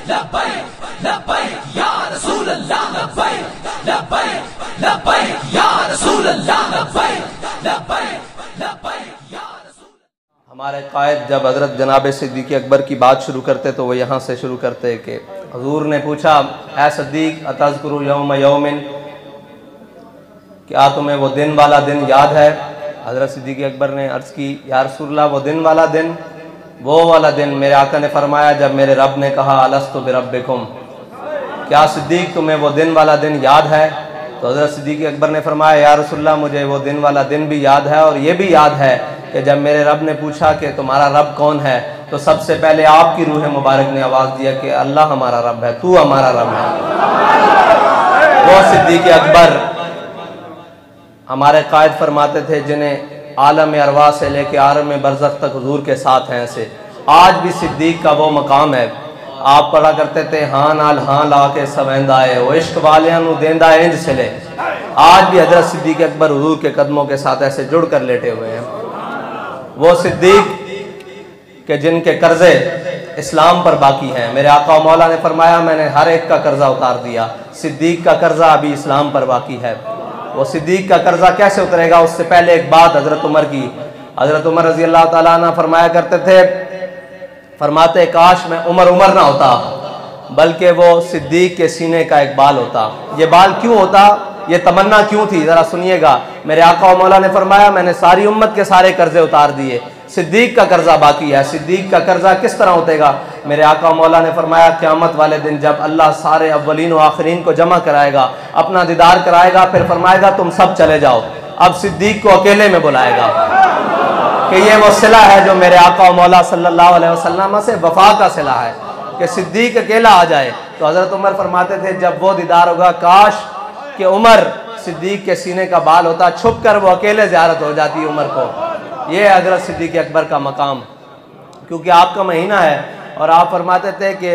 लब्बैक लब्बैक या रसूल अल्लाह, लब्बैक लब्बैक लब्बैक या रसूल अल्लाह, लब्बैक लब्बैक लब्बैक या रसूल। हमारे कायद जब हज़रत जनाब सिद्दीक़ अकबर की बात शुरू करते तो वो यहाँ से शुरू करते कि हुज़ूर ने पूछा, ऐ सिद्दीक़ अतज़कुरु यौम यौमिन, क्या तुम्हें वो दिन वाला दिन याद है? हज़रत सिद्दीक़ अकबर ने अर्ज़ की, या रसूलल्लाह वो दिन वाला दिन, वो वाला दिन मेरे आका ने फरमाया जब मेरे रब ने कहा अलस्तु बिरब्बिकुम, क्या सिद्दीक़ तुम्हें वो दिन वाला दिन याद है? तो हज़रत सिद्दीक़ अकबर ने फरमाया, या रसूलल्लाह मुझे वो दिन वाला दिन भी याद है और ये भी याद है कि जब मेरे रब ने पूछा कि तुम्हारा रब कौन है, तो सबसे पहले आपकी रूह मुबारक ने आवाज़ दिया कि अल्लाह हमारा रब है, तू हमारा रब है। वो सिद्दीक़ अकबर हमारे कायद फरमाते थे जिन्हें आलम अरवा से लेके आलम बरज़ख तक हुजूर के साथ हैं से। आज भी सिद्दीक़ का वो मकाम है। आप पढ़ा करते थे, हाँ नाल हाँ ला के सवेंदा है वो इश्क वालियां नू देंदा इंज सिले। आज भी हज़रत सिद्दीक़ अकबर हुजूर के कदमों के साथ ऐसे जुड़ कर लेटे हुए हैं। वो सिद्दीक़ के जिनके कर्जे इस्लाम पर बाकी हैं। मेरे आका मौला ने फरमाया मैंने हर एक का कर्जा उतार दिया, सिद्दीक़ का कर्जा अभी इस्लाम पर बाकी है। वो सिद्दीक़ का कर्जा कैसे उतरेगा? उससे पहले एक बात हज़रत उमर की। हज़रत उमर रज़ी अल्लाह ताला अन्हु फरमाया करते थे, फरमाते काश मैं उमर ना होता बल्कि वो सिद्दीक़ के सीने का एक बाल होता। ये बाल क्यों होता, ये तमन्ना क्यों थी, ज़रा सुनिएगा। मेरे आका और मौला ने फरमाया मैंने सारी उम्मत के सारे कर्जे उतार दिए, सिद्दीक़ का कर्जा बाकी है। सिद्दीक़ का कर्जा किस तरह उतरेगा? मेरे आका और मौला ने फरमाया क़यामत वाले दिन जब अल्लाह सारे अव्वलीन व आखिरीन को जमा कराएगा, अपना दीदार कराएगा, फिर फरमाएगा तुम सब चले जाओ। अब सिद्दीक़ को अकेले में बुलाएगा कि ये वो सिला है जो मेरे आका और मौला सल्लल्लाहु अलैहि वसल्लम से वफा का सिला है कि सिद्दीक़ अकेला आ जाए। तो हज़रत उमर फरमाते थे जब वो दीदार होगा, काश कि उमर सिद्दीक़ के सीने का बाल होता, छुप कर वो अकेले ज़ियारत हो जाती उमर को। ये हज़रत सिद्दीक़ अकबर का मकाम, क्योंकि आपका महीना है। और आप फरमाते थे कि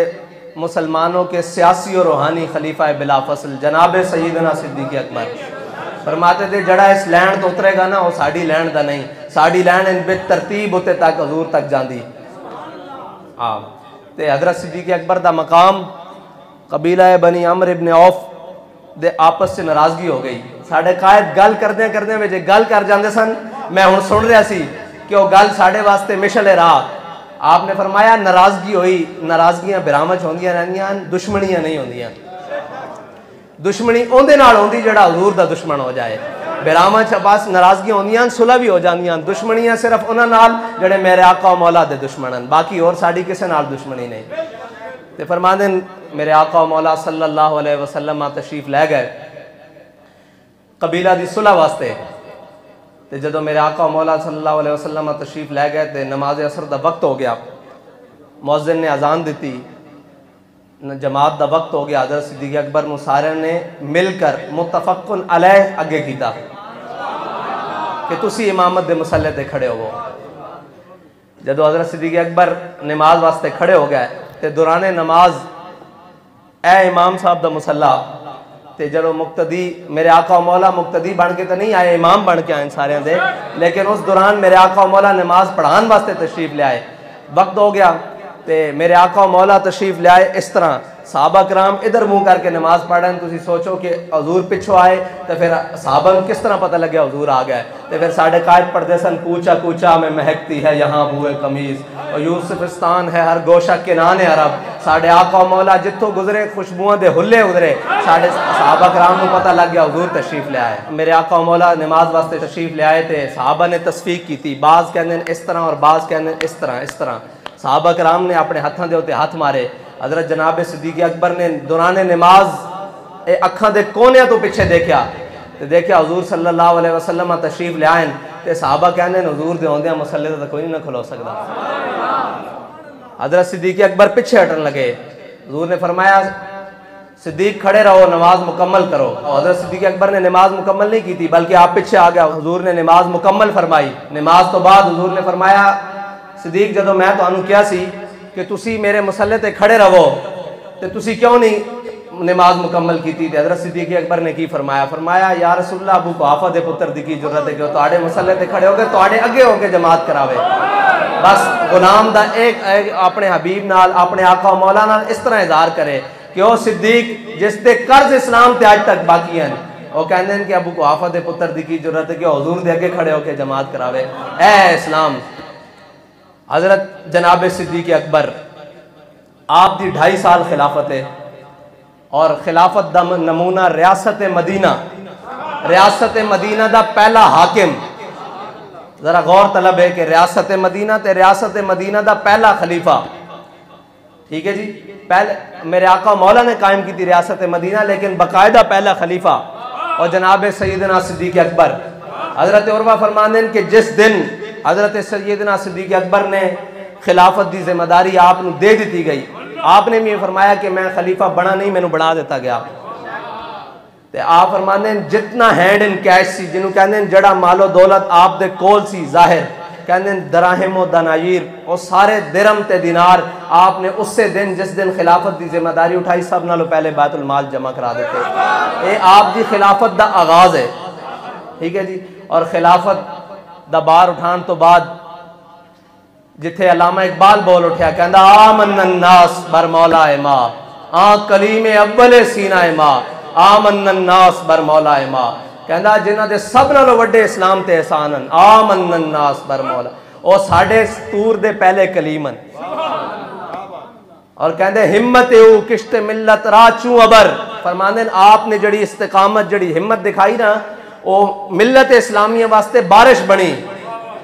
मुसलमानों के सियासी और रूहानी खलीफा बिला फसल जनाब सैयदना सिद्दीक़ अकबर फरमाते थे जड़ा इस लैंड तो उतरेगा ना वो साड़ी लैंड का नहीं, साड़ी लैंड इन बेतरतीब उत्ते तक हजूर तक जाती। हाँ, तो हज़रत सिद्दीक़ अकबर का मकाम कबीला बनी अमर इब्न औफ दे आपस से नाराज़गी हो गई। साढ़े कायद गल करदे करदे में गल कर जाते सन, मैं हुण सुन रहा सी कि वह गल साढ़े वास्ते मिशल राह। आपने फरमाया नाराज़गी हुई, नाराज़गियां बिरामच होंदियां रहंदियां, दुश्मनियां नहीं होंदियां। दुश्मनी उहदे नाल होंदी जिहड़ा हुजूर दा दुश्मन हो जाए। बिरामच बस नाराज़गियां होंदियां, सुलह भी हो जांदियां। दुश्मनियां सिर्फ उन्हां नाल जिहड़े मेरे आका मौला दे दुश्मन हैं, बाकी और साडी किसे नाल दुश्मनी नहीं। ते फरमांदे मेरे आका मौला सल्लल्लाहु अलैहि वसल्लम तशरीफ लै गए कबीला दी सुलह वास्ते। तो जदों मेरे आका मौला सल्लल्लाहु अलैहि वसल्लम तशरीफ लै गए तो नमाज असर का वक्त हो गया, मुअज्जिन ने अजान दी, जमात का वक्त हो गया। हज़रत सिद्दीक़ अकबर नूं सारे ने मिलकर मुतफक्कुन अलैह अगे कीता कि तुसी इमामत दे मुसल्ले ते खड़े हो। जदों हज़रत सिद्दीक़ अकबर नमाज वास्ते खड़े हो गए तो दौराने नमाज ए इमाम साहब दा मुसल्ला ते जदों मुक्तदी मेरे आका मौला मुक्तदी बन के तो नहीं आए, इमाम बन के आए सारे दे, लेकिन उस दौरान मेरे आका मौला नमाज पढ़ाने वास्ते तशरीफ ले आए। वक्त हो गया तो मेरे आका मौला तशरीफ ले आए। इस तरह सहाबा कराम इधर मुँह करके नमाज पढ़ रहे हैं। तुम सोचो कि हजूर पिछों आए तो फिर सहाबा को किस तरह पता लगे हजूर आ गए। तो फिर साढ़े कायद पढ़ते सन, कूचा कूचा में महकती है यहाँ बूए कमीज़ और यूसुफिस्तान है हर गोशा के नाने अरब। साढ़े आका मौला जितों गुजरे खुशबुओं के हुले उधरे। साढ़े सहाबा कराम को पता लग गया हजूर तशरीफ ले आए। मेरे आका मौला नमाज वास्ते तशरीफ ले आए थे। सहाबा ने तस्फीक की थी, बाज़ कहते इस तरह और बाज़ कहते इस तरह। इस तरह सहाबा कराम ने अपने हाथों के उत्ते हाथ मारे। हज़रत जनाब सिद्दीक़ अकबर ने दौराने नमाज अखां दे कोने तो पिछे देखा तो देखा हजूर सल्लल्लाहु अलैहि वसल्लम तशरीफ ले आए तो सहाबा कहते हजूर दे आउंदे मुसल्ले तो कोई नहीं खलो सकता। हज़रत सिद्दीक़ अकबर पिछे हटन लगे। हजूर ने फरमाया सिद्दीक़ खड़े रहो, नमाज मुकम्मल करो। और हज़रत सिद्दीक़ अकबर ने नमाज मुकम्मल नहीं की थी बल्कि आप पीछे आ गया। हजूर ने नमाज मुकम्मल फरमाई। नमाज तो बाद हजूर ने फरमाया सिद्दीक़ जदों मैं तुहानू कहा सी कि तुसी मेरे मुसल्ले ते खड़े रहो तो तुसी क्यों नहीं नमाज मुकम्मल की थी। हज़रत सिद्दीक़ अकबर ने की फरमाया, फरमाया या रसूलल्लाह अबू कुहाफा दे पुत्र दी की जरूरत है कि तुहाडे मुसल्ले ते खड़े हो गए तुहाडे अगे होके जमात करावे। बस गुलाम दा एक अपने हबीब नाल अपने आका मौला नाल इस तरह इजहार करे कि ओ सिद्दीक जिस ते कर्ज इस्लाम ते अज तक बाकी हैं, वो कहते हैं कि अबू कुहाफा दे पुत्र दी की जरूरत है कि हुजूर दे अगे खड़े होकर जमात करावे। ए इस्लाम हजरत जनाब सिद्दीक अकबर आप दी 2.5 साल खिलाफत है और खिलाफत दा नमूना रियासत मदीना दा पहला हाकिम, जरा गौर तलब है कि रियासत मदीना ते रियासत मदीना दा पहला खलीफा, ठीक है जी, पहले मेरे आका मौला ने कायम की थी रियासत मदीना, लेकिन बाकायदा पहला खलीफा और जनाब सैयदना सिद्दीक अकबर। हजरत उर्वा फरमाते हैं कि जिस दिन हजरत सैयदना सिद्दीक अकबर ने खिलाफत की जिम्मेदारी आपको दे दी गई, आपने भी फरमाया कि मैं खलीफा बना नहीं, मैनू बना दिता गया। ते आप फरमाते हैं जितना हैंड इन कैश सी, जिन्होंने कहते हैं जड़ा मालो दौलत आप दे कोल सी जाहिर, कहते हैं दराहिम दनायीर, और सारे दिरम ते दिनार आपने उससे दिन जिस दिन खिलाफत की जिम्मेदारी उठाई सब नालों पहले बैतुल माल जमा करा देते। ये आप दी खिलाफत दा आगाज है, ठीक है जी। और खिलाफत दा बार उठान तो बाद जिथे अलामा इकबाल बोल उठा, कहता आमन नास बर मौला माँ, आ कलीमे अव्वले सीना माँ, आमन नास बर मौला माँ, कहता जिन्हों के सब नालों वड्डे इस्लाम ते एहसान हैं, आमन नास बर मौला, और साढ़े तूर दे पहले कलीमन। और कहते हिम्मत एऊ किश्त मिल्लत राचू अबर, फरमाने आपने जड़ी इस्तिकामत जड़ी हिम्मत दिखाई ना, वो मिल्लत इस्लामिया वास्ते बारिश बनी।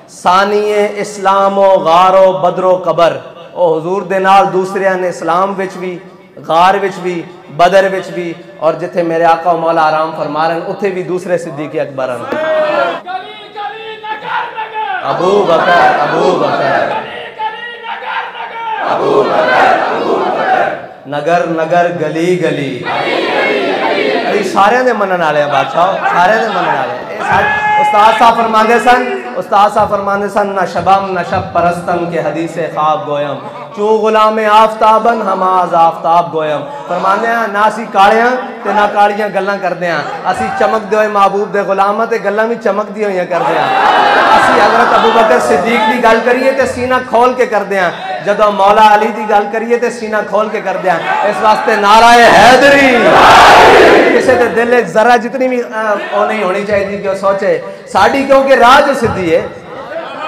सानिए इस्लामो गारो बदरो कबर, ओ हुजूर दे नाल दूसरे ने इस्लाम विच भी, गार विच भी, बदर विच भी, और जिथे मेरे आका मौला आराम फरमा रहे हैं उथे भी दूसरे सिद्दीक अकबर हैं। अबू बकर अबू बकर अबू बकर, नगर नगर गली गली, सारे दे मनन वाले बादशाह, सारे दे मनन वाले। उस्ताद साहब फरमाते सन, उस्ताद साहब फरमाते सन, न शबम न शब परस्तम के हदीसे ख्वाब गोयम, चू गुलाम आफ्ताबन हमाज आफ्ताब गोयम। फरमाते हैं ना असी कालियां ते ना कालियां गल्लां करदे हां, असी चमकदे होए महबूब दे गुलाम ते गल्लां भी चमकदी होइयां करदे हां। असी हजरत अबू बकर सिद्दीक की गल करिए ते सीना खोल के करदे हां, जदों मौला अली की गल करिए तो सीना खोल के करते हैं। इस वास्ते नाराए हैदरी किसी के दिल जरा जितनी भी वो नहीं होनी चाहिए कि सोचे साड़ी, क्योंकि राज सिद्धि है।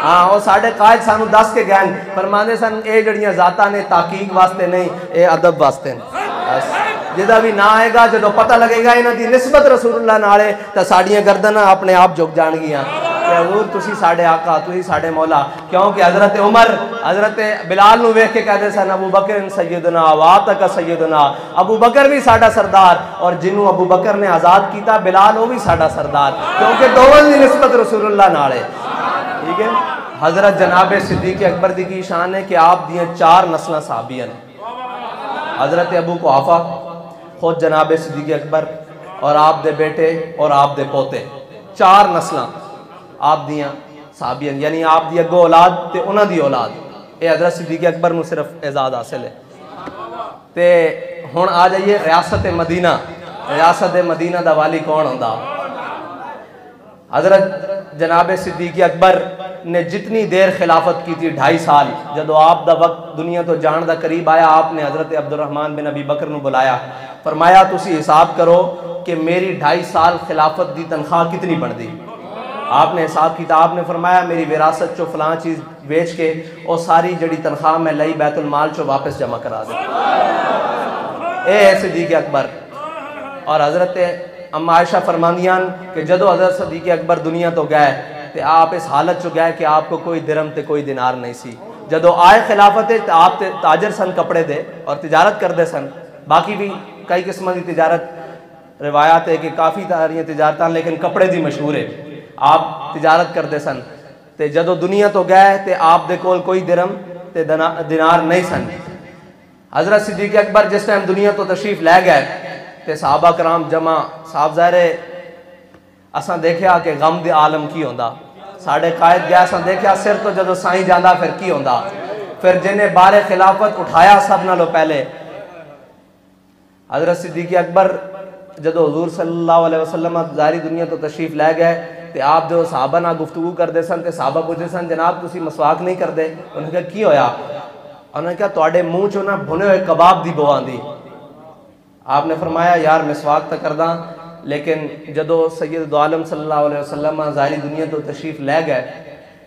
हाँ, वो साढ़े कायद सानू दस के गए फरमाते सन, ये जड़ियाँ जाता ने ताकीक वास्ते नहीं, ये अदब वास्ते बस। जिदा भी ना आएगा जो पता लगेगा इन्हों की निस्बत रसूलुल्लाह नाल है तो साड़ियाँ गर्दन अपने आप झुक जाएगियाँ। हजूर तुसी साढ़े आका, तुसी साढ़े मौला, क्योंकि हजरत उमर हजरत बिलाल नू वेख के कहते सन, अबू बकर सैयदना वातक सैयदना, अबू बकर भी साडा सरदार, और जिन्हों अबू बकर ने आज़ाद किया बिलाल वो भी साडा सरदार, क्योंकि दोवां दी निस्बत रसूलुल्लाह नाल है, ठीक है। हजरत जनाब सिद्दीक अकबर दी की शान है कि आप दियाँ 4 नस्ल सहाबियां ने, हजरत अबू कुहाफा, खुद जनाब सिद्दीक अकबर, और आप दे बेटे और आप दे पोते, 4 नस्ल आप दियाँ साबियन, यानी आप दी अगो औलाद ते उन्हां दी औलाद। ये हजरत सिद्दीक अकबर नू सिर्फ एजाज हासिल है। ते हुण आ जाइए रियासत मदीना। रियासत मदीना दा वाली कौन होंदा? हजरत जनाब सिद्दीक अकबर ने जितनी देर खिलाफत की थी 2.5 साल, जदों आप दा वक्त दुनिया तो जान दा करीब आया, आपने हजरत अब्दुर्रहमान बिन अबी बकर नू बुलाया, फरमाया तुसी हिसाब करो कि मेरी 2.5 साल खिलाफत दी तनख्वाह कितनी बनती। आपने हिसाब किया, आपने फरमाया मेरी विरासत चो फलां चीज़ बेच के और सारी जड़ी तनख्वाह मैं लई बैतुल माल चो वापस जमा करा दे। ए सिद्दीक अकबर। और हजरत अम्मा आयशा फरमांदियां कि जदों हजरत सिद्दीक अकबर दुनिया तो गए तो आप इस हालत चो गए कि आपको कोई दिरम ते कोई दिनार नहीं सी। जदों आए खिलाफत तो आप ताजर सन कपड़े दे और तिजारत करते सन, बाकी भी कई किस्म की तिजारत रिवायात है कि काफ़ी सारियाँ तिजारत, लेकिन कपड़े की मशहूर है, आप तिजारत करते सन। तो जदों दुनिया तो गए तो आप दे कोल कोई दिरम ते दिनार नहीं सन। हजरत सिद्दीक अकबर जिस टाइम दुनिया तो तशरीफ लै गए तो सहाबा कराम जमा, साहब ज़ाहिर असां देखा कि गम दे आलम की होंदा, साढ़े कायद गया असां देखा सिर तो जदों साईं जाता फिर की होंदा। फिर जिन्हें बारे खिलाफत उठाया सब नालों पहले हजरत सिद्दीक अकबर, जदों हुजूर सल्लल्लाहु अलैहि वसल्लम ज़ाहिरी दुनिया तो तशरीफ लै गए तो आप जो साहबा ना गुफ्तगू करते सन तो साहबा पूछते सन जनाब तुसी मसवाक नहीं करते? उन्होंने कहा की होया? उन्होंने कहा तुहाडे मुँह चो ना भुने हुए कबाब की बो आंदी। आपने फरमाया यार मिसवाक तो करदा, लेकिन जदों सैयद दो आलम सल्लल्लाहु अलैहि वसल्लम ज़ाहिरी दुनिया तो तशरीफ लै गए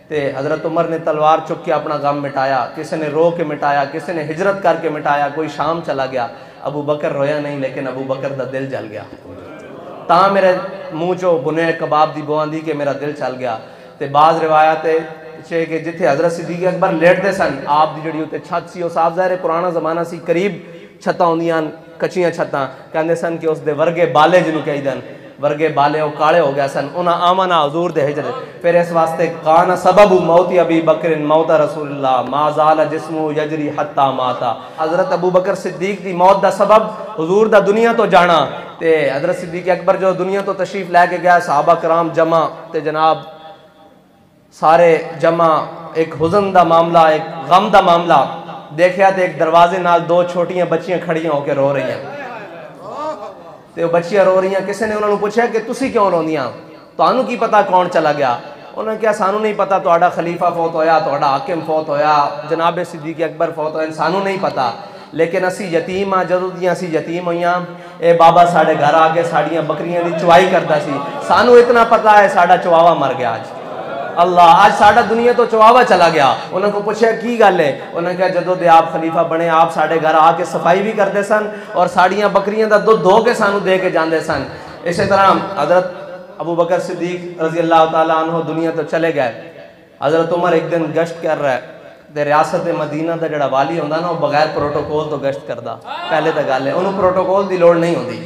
तो हज़रत उमर ने तलवार चुक के अपना गम मिटाया, किसी ने रो के मिटाया, किसी ने हिजरत करके मिटाया, कोई शाम चला गया। अबू बकर रोया नहीं, लेकिन अबू बकर का दिल जल गया। ता मेरे मुँह चो बुने कबाब की बो आंदी कि मेरा दिल चल गया। तो बाज़ रिवायत कि जिथे हज़रत सिद्दीक़ अकबर लेटते सन आप की जी उत्ते छत सी, साफ ज़ाहिर पुराना ज़माना सी, करीब छत्तां होंदियां कच्चियां छत्तां, कहते सन कि उसके वर्गे बाले जिन्होंने कहीदन वर्गे बाले वो काले हो गए सन। उन्हें आमना हजूर दे हिजरत, फिर इस वास्ते कान सबब मौती अबी बकर मौता रसूलुल्लाह माज़ाल जिस्मु यजरी हत्ता माता। हज़रत अबू बकर सिद्दीक की मौत का सबब हजूर दा दुनिया तो जाना। तो हज़रत सिद्दीक अकबर जो दुनिया तो तशरीफ लैके गया, सहाबा कराम जमा, तो जनाब सारे जमा, एक हुज़न का मामला, एक गम का मामला देखा तो एक दरवाजे नाल दो छोटियां बच्चियां खड़ियां होकर रो रही हैं। तो बच्चियां रो रही हैं, किसी ने उन्होंने पूछा कि तुसी क्यों रोंदियां, तुहानू की पता कौन चला गया? उन्होंने कहा सानू नहीं पता, तुहाडा खलीफा फौत होया, तुहाडा हाकिम फौत होया, जनाब सिद्दीक़ अकबर फौत होया, सानू नहीं पता, लेकिन असी यतीम हाँ, जदों दियां असी यतीम होइयां ए बाबा साढ़े घर आके साड़ियां बकरियां की चुवाई करता सी, सानू इतना पता है साड़ा चुवावा मर गया आज। अल्लाह, आज साड़ा दुनिया तो चुवावा चला गया। उन्होंने को पूछा की गल है? उन्होंने कहा जदों दे आप खलीफा बने आप साढ़े घर आके सफाई भी करते सन और साड़ियां बकरियां का दुध धो के सानू दे के जाते सन। इसी तरह हज़रत अबू बकर सिद्दीक रज़ी अल्लाह तआला अन्हु दुनिया तो चले गए। हज़रत उमर एक दिन गश्त कर रहा है तो रियासत मदीना का जोड़ा वाली होंदा ना, वो बगैर प्रोटोकॉल तो गश्त करता। पहले तो गल है उन्होंने प्रोटोकॉल की लोड़ नहीं होती।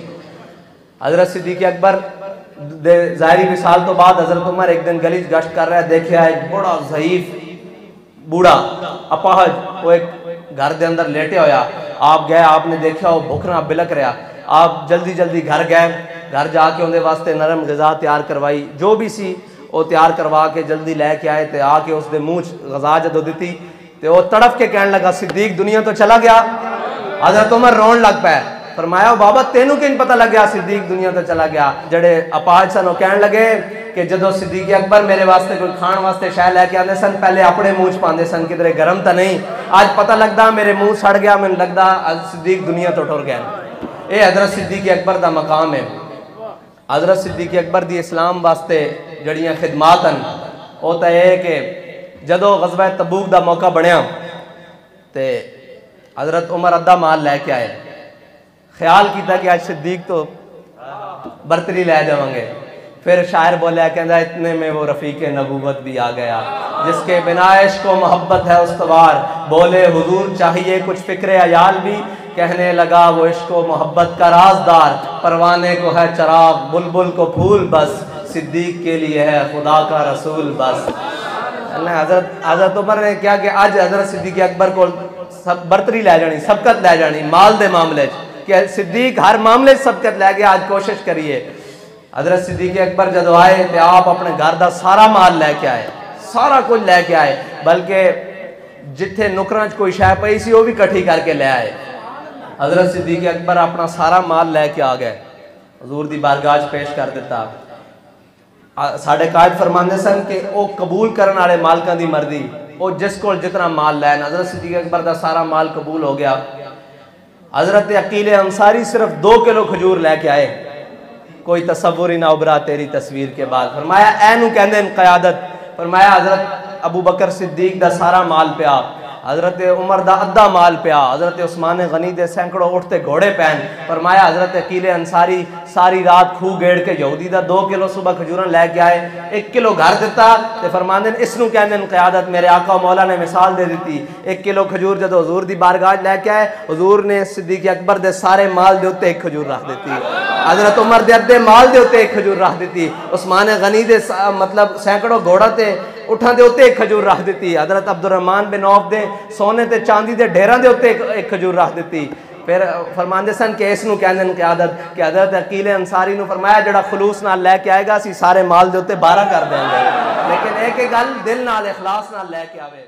हज़रत सिद्दीक़ अकबर ज़ाहिरी विसाल तो बाद हज़रत उमर एक दिन गली गश्त कर रहा है, देखा एक बड़ा ज़ईफ बूढ़ा अपाहज वो एक घर के अंदर लेटे होया। आप गए, आपने देखा वो भुखना बिलक रहा। आप जल्दी जल्दी घर गए, घर जाके उनके वास्ते नरम ग़िज़ा तैयार करवाई, जो भी सी वो तैयार करवा के जल्दी लैके आए। तो आके उसके मुँह ग़िज़ा जदों दी तो वो तड़फ के कहने लगा सिद्दीक दुनिया तो चला गया। हज़रत उमर रोन लग पाए। फरमाया बाबा तेनू किन पता लग गया सिद्दीक दुनिया तो चला गया? जड़े अपाज सन वो कहने लगे कि जदों सिद्दीक अकबर मेरे वास्ते कोई खाण वास्ते शह लैके आते सन पहले अपने मुँह च पाते सन, किधरे गर्म तो नहीं, आज पता लगता मेरे मुँह सड़ गया, मैंने लगता अज सिद्दीक दुनिया तो टुर गया। ये हज़रत सिद्दीक अकबर का मकाम है। हज़रत सिद्दीक अकबर की इस्लाम वास्ते जड़ियाँ खिदमात हैं वो तो यह कि जदों ग़ज़वा तबूक का मौका बनया तो हज़रत उमर अद्धा माल लैके आए। ख्याल किया कि आज सिद्दीक तो बरतरी लै जावांगे। फिर शायर बोलिया कहता इतने में वो रफ़ीक नबूवत भी आ गया, जिसके बिना इश्क व मोहब्बत है उस्तवार, बोले हुजूर चाहिए कुछ फ़िक्र अयाल भी, कहने लगा वो इश्क व मोहब्बत का राजदार, परवाने को है चराग बुलबुल को फूल बस, सिद्दीक के लिए है खुदा का रसूल बस। हज़रत उमर ने क्या कि आज हज़रत सिद्दीक अकबर को सब बरतरी लै जानी, सबकत लै जानी माल के मामले कि सिद्दीक हर मामले सबकत लै गया। आज कोशिश करिए। हज़रत सिद्दीक अकबर जदों आए तो आप अपने घर का सारा माल लैके आए, सारा कुछ लैके आए, बल्कि जिथे नुकरां च कोई शह पई सी वो भी कट्ठी करके ले आए। हज़रत सिद्दीक अकबर अपना सारा माल लैके आ गए, हजूर की बारगाह च पेश कर दिता। साढ़े कायद फरमाते सन कि वो कबूल करने वाले मालकां की मर्जी, वो जिस को जितना माल लैन। हज़रत सिद्दीक अकबर का सारा माल कबूल हो गया। हज़रत अकील अंसारी सिर्फ 2 किलो खजूर लैके आए। कोई तसव्वुर ही ना उभरा तेरी तस्वीर के बाद। फरमाया ऐनू कहंदे क़यादत। फरमाया हज़रत अबू बकर सिद्दीक दा सारा माल पिया, हज़रत उमर दा अद्धा माल पिया, हज़रत उस्मान गनी दे सैकड़ों उठते घोड़े पैन। फरमाया हज़रत अकील अंसारी सारी रात खूह गेड़ के यहूदी दा 2 किलो सुबह खजूर लैके आए, 1 किलो घर दिता। तो फरमाते इसनू कहते हैं क़यादत। मेरे आका मौला ने मिसाल दे दी। 1 किलो खजूर जो हजूर की बारगाह लैके आए, हजूर ने सिद्दीक अकबर दे सारे माल के उत्ते 1 खजूर रख दी, हज़रत उमर दे अद्धे माल के उत्ते 1 खजूर रख दी, उस्मान गनी दे मतलब सैकड़ों घोड़ा ते उठां दे उत्ते 1 खजूर रख दी, हज़रत अब्दुर्रहमान बिन औफ दे सोने ते चांदी दे ढेरां दे उत्ते 1 खजूर रख दी। फिर फरमाते सन कि इसनू कहंदे ने क़यादत कि हज़रत अकील अंसारी नू फरमाया जिहड़ा खलूस नाल लैके आएगा असीं सारे माल दे उत्ते 12 कर देंगे, लेकिन एक गल दिल नाल इखलास नाल लैके आवे।